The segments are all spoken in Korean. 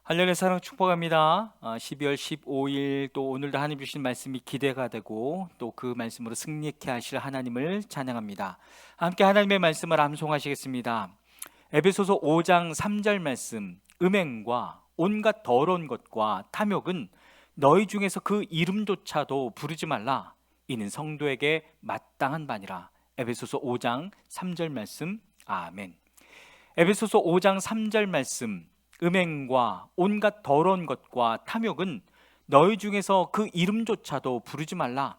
할렐루야 사랑 축복합니다. 12월 15일 또 오늘도 하나님 주신 말씀이 기대가 되고 또 그 말씀으로 승리케 하실 하나님을 찬양합니다. 함께 하나님의 말씀을 암송하시겠습니다. 에베소서 5장 3절 말씀, 음행과 온갖 더러운 것과 탐욕은 너희 중에서 그 이름조차도 부르지 말라. 이는 성도에게 마땅한 바니라. 에베소서 5장 3절 말씀. 아멘. 에베소서 5장 3절 말씀, 음행과 온갖 더러운 것과 탐욕은 너희 중에서 그 이름조차도 부르지 말라.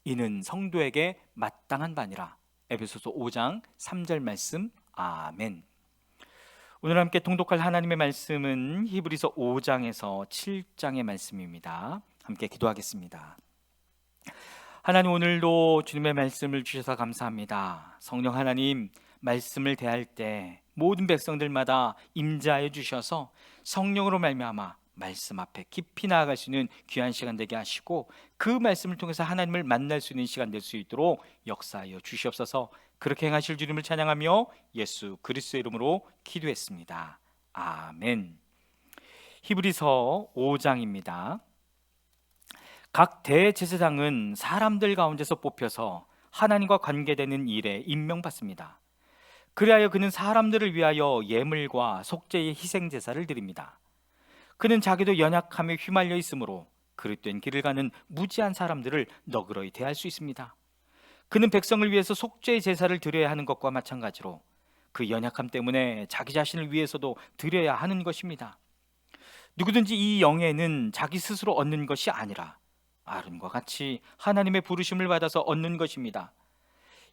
이는 성도에게 마땅한 바니라. 에베소서 5장 3절 말씀. 아멘. 오늘 함께 통독할 하나님의 말씀은 히브리서 5장에서 7장의 말씀입니다. 함께 기도하겠습니다. 하나님, 오늘도 주님의 말씀을 주셔서 감사합니다. 성령 하나님, 말씀을 대할 때 모든 백성들마다 임재하여 주셔서 성령으로 말미암아 말씀 앞에 깊이 나아갈 수 있는 귀한 시간 되게 하시고, 그 말씀을 통해서 하나님을 만날 수 있는 시간 될 수 있도록 역사하여 주시옵소서. 그렇게 행하실 주님을 찬양하며 예수 그리스도의 이름으로 기도했습니다. 아멘. 히브리서 5장입니다. 각 대제사장은 사람들 가운데서 뽑혀서 하나님과 관계되는 일에 임명받습니다. 그리하여 그는 사람들을 위하여 예물과 속죄의 희생제사를 드립니다. 그는 자기도 연약함에 휘말려 있으므로 그릇된 길을 가는 무지한 사람들을 너그러이 대할 수 있습니다. 그는 백성을 위해서 속죄의 제사를 드려야 하는 것과 마찬가지로 그 연약함 때문에 자기 자신을 위해서도 드려야 하는 것입니다. 누구든지 이 영예는 자기 스스로 얻는 것이 아니라 아론과 같이 하나님의 부르심을 받아서 얻는 것입니다.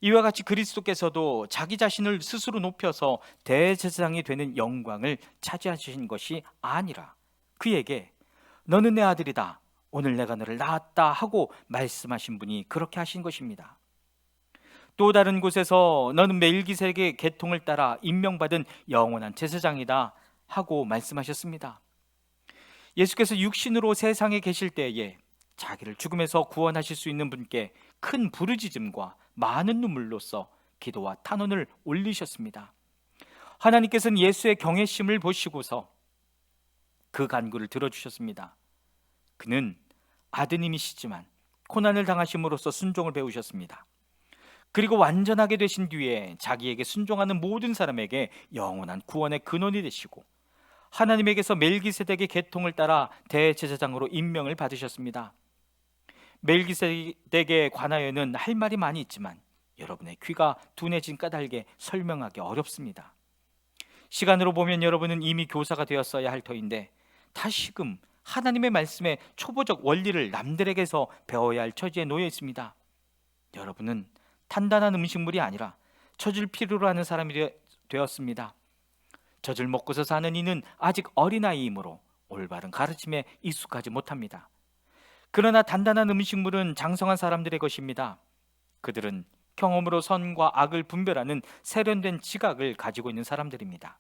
이와 같이 그리스도께서도 자기 자신을 스스로 높여서 대제사장이 되는 영광을 차지하신 것이 아니라 그에게 너는 내 아들이다, 오늘 내가 너를 낳았다 하고 말씀하신 분이 그렇게 하신 것입니다. 또 다른 곳에서 너는 멜기세덱의 계통을 따라 임명받은 영원한 제사장이다 하고 말씀하셨습니다. 예수께서 육신으로 세상에 계실 때에 자기를 죽음에서 구원하실 수 있는 분께 큰 부르짖음과 많은 눈물로써 기도와 탄원을 올리셨습니다. 하나님께서는 예수의 경외심을 보시고서 그 간구를 들어주셨습니다. 그는 아드님이시지만 고난을 당하심으로써 순종을 배우셨습니다. 그리고 완전하게 되신 뒤에 자기에게 순종하는 모든 사람에게 영원한 구원의 근원이 되시고 하나님에게서 멜기세덱의 계통을 따라 대제사장으로 임명을 받으셨습니다. 멜기세덱에 관하여는 할 말이 많이 있지만 여러분의 귀가 둔해진 까닭에 설명하기 어렵습니다. 시간으로 보면 여러분은 이미 교사가 되었어야 할 터인데 다시금 하나님의 말씀의 초보적 원리를 남들에게서 배워야 할 처지에 놓여 있습니다. 여러분은 단단한 음식물이 아니라 젖을 필요로 하는 사람이 되었습니다. 젖을 먹고서 사는 이는 아직 어린아이이므로 올바른 가르침에 익숙하지 못합니다. 그러나 단단한 음식물은 장성한 사람들의 것입니다. 그들은 경험으로 선과 악을 분별하는 세련된 지각을 가지고 있는 사람들입니다.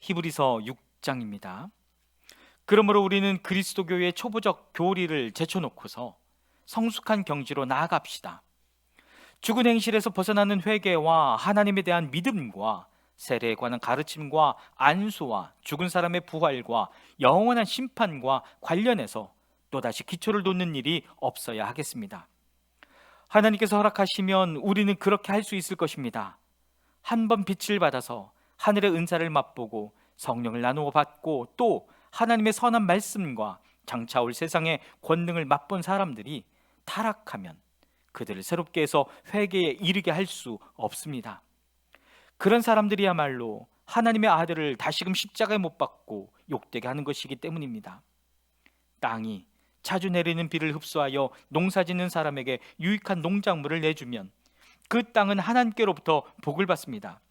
히브리서 6장입니다. 그러므로 우리는 그리스도교의 초보적 교리를 제쳐놓고서 성숙한 경지로 나아갑시다. 죽은 행실에서 벗어나는 회개와 하나님에 대한 믿음과 세례에 관한 가르침과 안수와 죽은 사람의 부활과 영원한 심판과 관련해서 또다시 기초를 놓는 일이 없어야 하겠습니다. 하나님께서 허락하시면 우리는 그렇게 할 수 있을 것입니다. 한 번 빛을 받아서 하늘의 은사를 맛보고 성령을 나누어 받고 또 하나님의 선한 말씀과 장차 올 세상의 권능을 맛본 사람들이 타락하면 그들을 새롭게 해서 회개에 이르게 할 수 없습니다. 그런 사람들이야말로 하나님의 아들을 다시금 십자가에 못 박고 욕되게 하는 것이기 때문입니다. 땅이 자주 내리는 비를 흡수하여 농사짓는 사람에게 유익한 농작물을 내주면 그 땅은 하나님께로부터 복을 받습니다.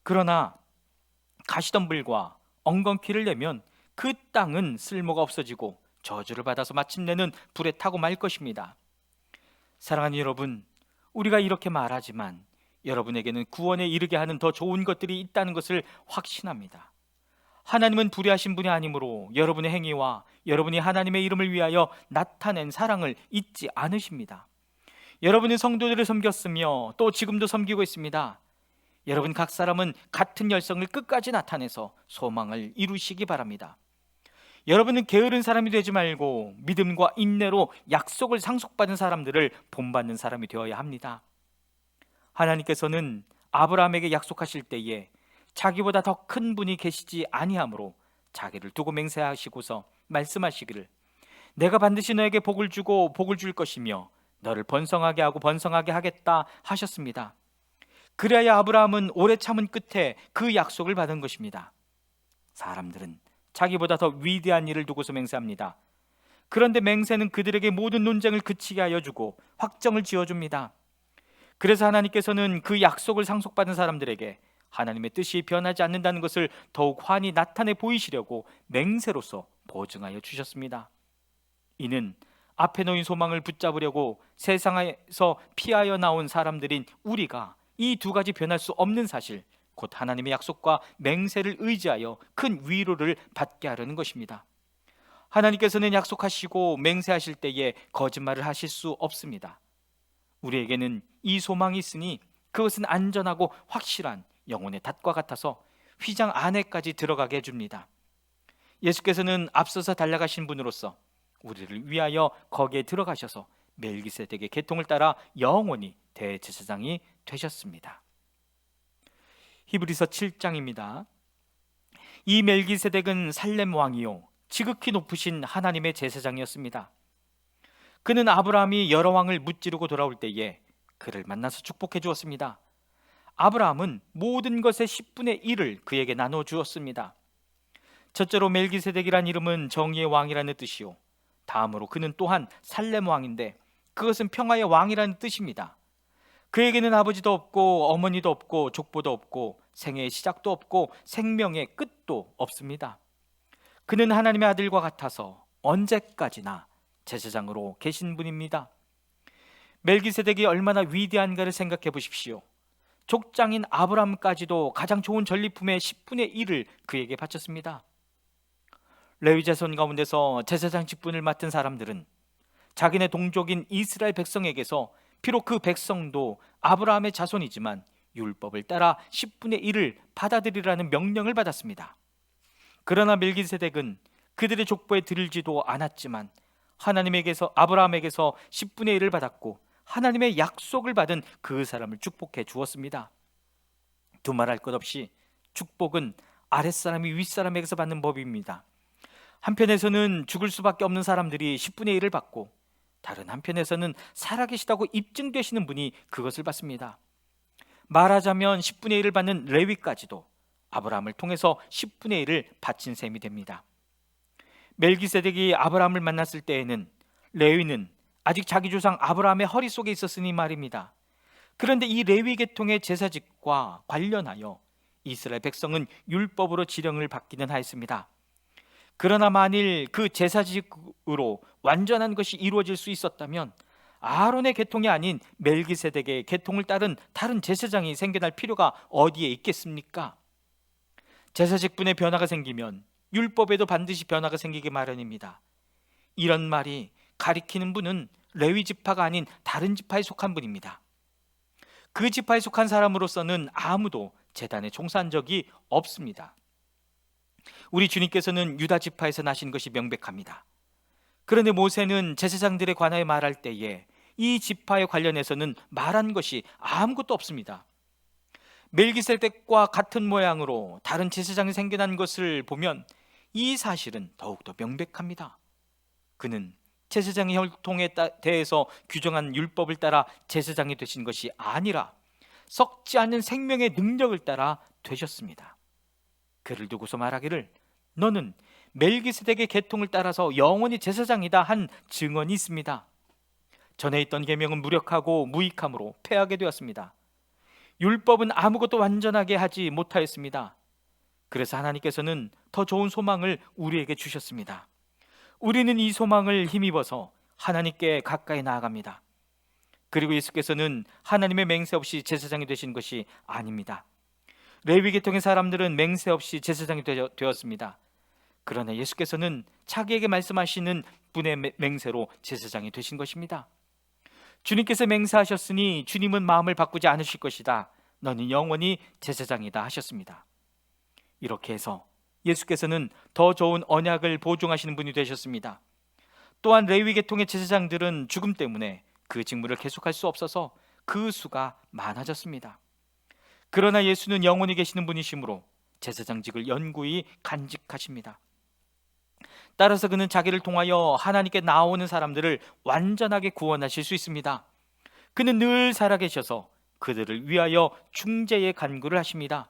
그러나 가시덤불과 엉겅퀴를 내면 그 땅은 쓸모가 없어지고 저주를 받아서 마침내는 불에 타고 말 것입니다. 사랑하는 여러분, 우리가 이렇게 말하지만 여러분에게는 구원에 이르게 하는 더 좋은 것들이 있다는 것을 확신합니다. 하나님은 불의하신 분이 아니므로 여러분의 행위와 여러분이 하나님의 이름을 위하여 나타낸 사랑을 잊지 않으십니다. 여러분은 성도들을 섬겼으며 또 지금도 섬기고 있습니다. 여러분 각 사람은 같은 열성을 끝까지 나타내서 소망을 이루시기 바랍니다. 여러분은 게으른 사람이 되지 말고 믿음과 인내로 약속을 상속받은 사람들을 본받는 사람이 되어야 합니다. 하나님께서는 아브라함에게 약속하실 때에 자기보다 더 큰 분이 계시지 아니하므로 자기를 두고 맹세하시고서 말씀하시기를 내가 반드시 너에게 복을 주고 복을 줄 것이며 너를 번성하게 하고 번성하게 하겠다 하셨습니다. 그래야 아브라함은 오래 참은 끝에 그 약속을 받은 것입니다. 사람들은 자기보다 더 위대한 일을 두고서 맹세합니다. 그런데 맹세는 그들에게 모든 논쟁을 그치게 하여 주고 확정을 지어줍니다. 그래서 하나님께서는 그 약속을 상속받은 사람들에게 하나님의 뜻이 변하지 않는다는 것을 더욱 환히 나타내 보이시려고 맹세로서 보증하여 주셨습니다. 이는 앞에 놓인 소망을 붙잡으려고 세상에서 피하여 나온 사람들인 우리가 이 두 가지 변할 수 없는 사실, 곧 하나님의 약속과 맹세를 의지하여 큰 위로를 받게 하려는 것입니다. 하나님께서는 약속하시고 맹세하실 때에 거짓말을 하실 수 없습니다. 우리에게는 이 소망이 있으니 그것은 안전하고 확실한 영혼의 닷과 같아서 휘장 안에까지 들어가게 해줍니다. 예수께서는 앞서서 달려가신 분으로서 우리를 위하여 거기에 들어가셔서 멜기세덱의 계통을 따라 영원히 대제사장이 되셨습니다. 히브리서 7장입니다. 이 멜기세덱은 살렘 왕이요 지극히 높으신 하나님의 제사장이었습니다. 그는 아브라함이 여러 왕을 무찌르고 돌아올 때에 그를 만나서 축복해 주었습니다. 아브라함은 모든 것의 10분의 1을 그에게 나눠 주었습니다. 첫째로 멜기세덱이란 이름은 정의의 왕이라는 뜻이요, 다음으로 그는 또한 살렘 왕인데 그것은 평화의 왕이라는 뜻입니다. 그에게는 아버지도 없고 어머니도 없고 족보도 없고 생애의 시작도 없고 생명의 끝도 없습니다. 그는 하나님의 아들과 같아서 언제까지나 제사장으로 계신 분입니다. 멜기세덱이 얼마나 위대한가를 생각해 보십시오. 족장인 아브라함까지도 가장 좋은 전리품의 10분의 1을 그에게 바쳤습니다. 레위 자손 가운데서 제사장 직분을 맡은 사람들은 자기네 동족인 이스라엘 백성에게서 비록 그 백성도 아브라함의 자손이지만 율법을 따라 10분의 1을 받아들이라는 명령을 받았습니다. 그러나 멜기세덱은 그들의 족보에 들지도 않았지만 하나님에게서 아브라함에게서 10분의 1을 받았고 하나님의 약속을 받은 그 사람을 축복해 주었습니다. 두말할 것 없이 축복은 아랫사람이 윗사람에게서 받는 법입니다. 한편에서는 죽을 수밖에 없는 사람들이 10분의 1을 받고 다른 한편에서는 살아계시다고 입증되시는 분이 그것을 받습니다. 말하자면 10분의 1을 받는 레위까지도 아브라함을 통해서 10분의 1을 바친 셈이 됩니다. 멜기세덱이 아브라함을 만났을 때에는 레위는 아직 자기 조상 아브라함의 허리 속에 있었으니 말입니다. 그런데 이 레위 계통의 제사직과 관련하여 이스라엘 백성은 율법으로 지령을 받기는 하였습니다. 그러나 만일 그 제사직으로 완전한 것이 이루어질 수 있었다면 아론의 계통이 아닌 멜기세덱의 계통을 따른 다른 제사장이 생겨날 필요가 어디에 있겠습니까? 제사직분의 변화가 생기면 율법에도 반드시 변화가 생기기 마련입니다. 이런 말이 가리키는 분은 레위 지파가 아닌 다른 지파에 속한 분입니다. 그 지파에 속한 사람으로서는 아무도 제단에 종사한 적이 없습니다. 우리 주님께서는 유다 지파에서 나신 것이 명백합니다. 그런데 모세는 제사장들에 관하여 말할 때에 이 지파에 관련해서는 말한 것이 아무것도 없습니다. 멜기세덱과 같은 모양으로 다른 제사장이 생겨난 것을 보면 이 사실은 더욱더 명백합니다. 그는 제사장의 혈통에 대해서 규정한 율법을 따라 제사장이 되신 것이 아니라 썩지 않는 생명의 능력을 따라 되셨습니다. 그를 두고서 말하기를 너는 멜기세덱의 계통을 따라서 영원히 제사장이다 한 증언이 있습니다. 전에 있던 계명은 무력하고 무익함으로 폐하게 되었습니다. 율법은 아무것도 완전하게 하지 못하였습니다. 그래서 하나님께서는 더 좋은 소망을 우리에게 주셨습니다. 우리는 이 소망을 힘입어서 하나님께 가까이 나아갑니다. 그리고 예수께서는 하나님의 맹세 없이 제사장이 되신 것이 아닙니다. 레위 계통의 사람들은 맹세 없이 제사장이 되었습니다. 그러나 예수께서는 자기에게 말씀하시는 분의 맹세로 제사장이 되신 것입니다. 주님께서 맹세하셨으니 주님은 마음을 바꾸지 않으실 것이다 너는 영원히 제사장이다 하셨습니다. 이렇게 해서 예수께서는 더 좋은 언약을 보증하시는 분이 되셨습니다. 또한 레위 계통의 제사장들은 죽음 때문에 그 직무를 계속할 수 없어서 그 수가 많아졌습니다. 그러나 예수는 영원히 계시는 분이시므로 제사장직을 영구히 간직하십니다. 따라서 그는 자기를 통하여 하나님께 나오는 사람들을 완전하게 구원하실 수 있습니다. 그는 늘 살아계셔서 그들을 위하여 중재의 간구를 하십니다.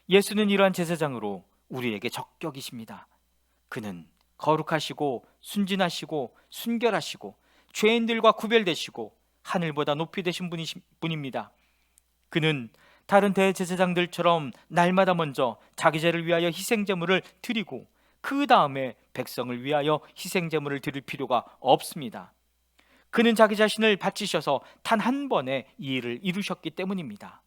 예수는 이러한 제사장으로 우리에게 적격이십니다. 그는 거룩하시고 순진하시고 순결하시고 죄인들과 구별되시고 하늘보다 높이 되신 분입니다. 그는 다른 대제사장들처럼 날마다 먼저 자기 죄를 위하여 희생제물을 드리고 그 다음에 백성을 위하여 희생제물을 드릴 필요가 없습니다. 그는 자기 자신을 바치셔서 단 한 번에 이 일을 이루셨기 때문입니다.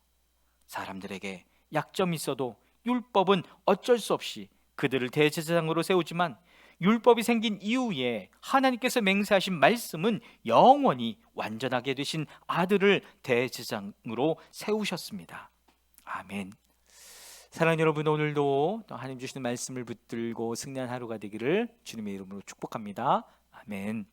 사람들에게 약점이 있어도 율법은 어쩔 수 없이 그들을 대제사장으로 세우지만 율법이 생긴 이후에 하나님께서 맹세하신 말씀은 영원히 완전하게 되신 아들을 대제사장으로 세우셨습니다. 아멘. 사랑하는 여러분, 오늘도 하나님 주시는 말씀을 붙들고 승리한 하루가 되기를 주님의 이름으로 축복합니다. 아멘.